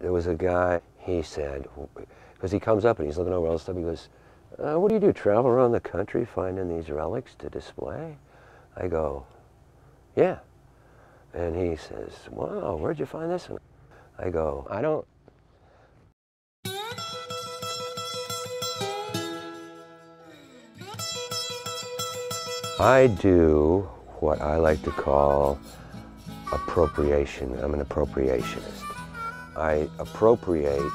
there was a guy, he said, because he comes up and he's looking over all the stuff, he goes, what do you do, travel around the country finding these relics to display? I go, yeah. And he says, wow, where'd you find this one? I go, I don't. I do what I like to call appropriation. I'm an appropriationist. I appropriate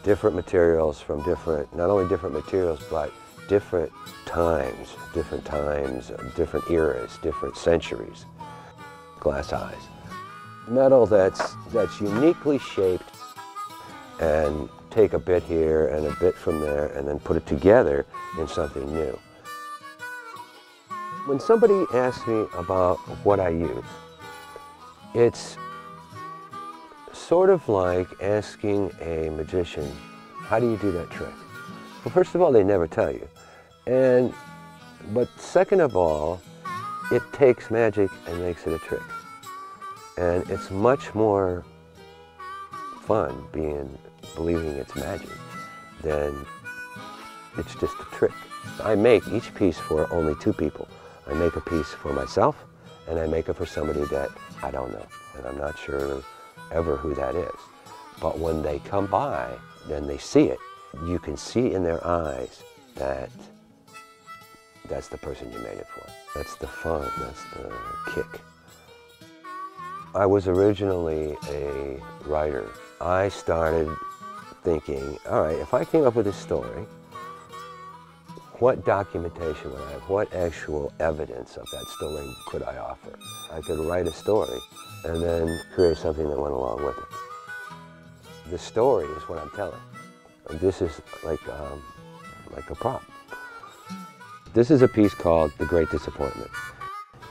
different materials from different, not only different materials, but different times, different eras, different centuries. Glass eyes. Metal that's uniquely shaped, and take a bit here and a bit from there and then put it together in something new. When somebody asks me about what I use, it's sort of like asking a magician, how do you do that trick? Well, first of all, they never tell you. But second of all, it takes magic and makes it a trick. And it's much more fun believing it's magic than it's just a trick. I make each piece for only two people. I make a piece for myself, and I make it for somebody that I don't know, and I'm not sure ever who that is. But when they come by, then they see it. You can see in their eyes that that's the person you made it for. That's the fun, that's the kick. I was originally a writer. I started thinking, all right, if I came up with this story, what documentation would I have? What actual evidence of that story could I offer? I could write a story and then create something that went along with it. The story is what I'm telling. This is like a prop. This is a piece called The Great Disappointment.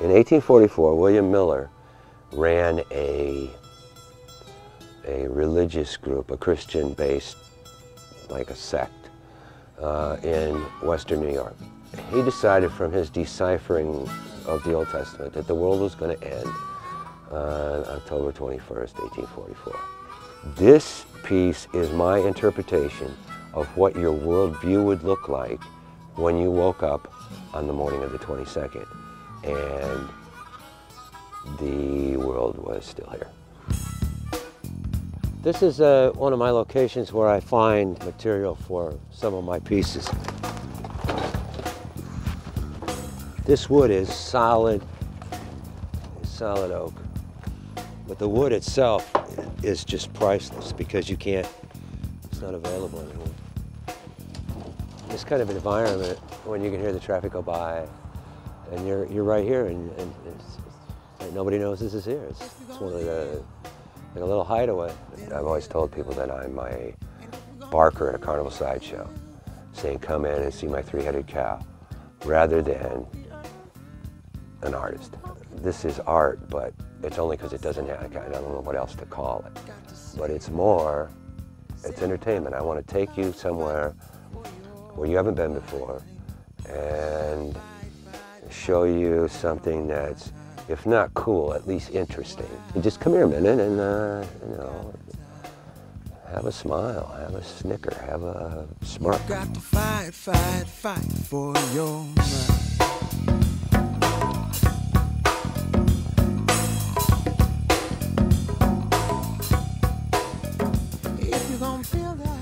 In 1844, William Miller ran a religious group, a Christian-based, like a sect, in Western New York. He decided from his deciphering of the Old Testament that the world was going to end on October 21st, 1844. This piece is my interpretation of what your worldview would look like when you woke up on the morning of the 22nd and the world was still here. This is one of my locations where I find material for some of my pieces. This wood is solid oak, but the wood itself is just priceless because it's not available anymore. This kind of environment, when you can hear the traffic go by, and you're right here, and nobody knows this is here. It's one of the, like a little hideaway. I've always told people that I'm a barker at a carnival sideshow, saying come in and see my three-headed cow, rather than an artist. This is art, but it's only because it doesn't have, I don't know what else to call it. But it's entertainment. I want to take you somewhere where you haven't been before and show you something that's, if not cool, at least interesting. You just come here a minute and, you know, have a smile, have a snicker, have a smirk. Got to fight for your mind. If you're gonna feel that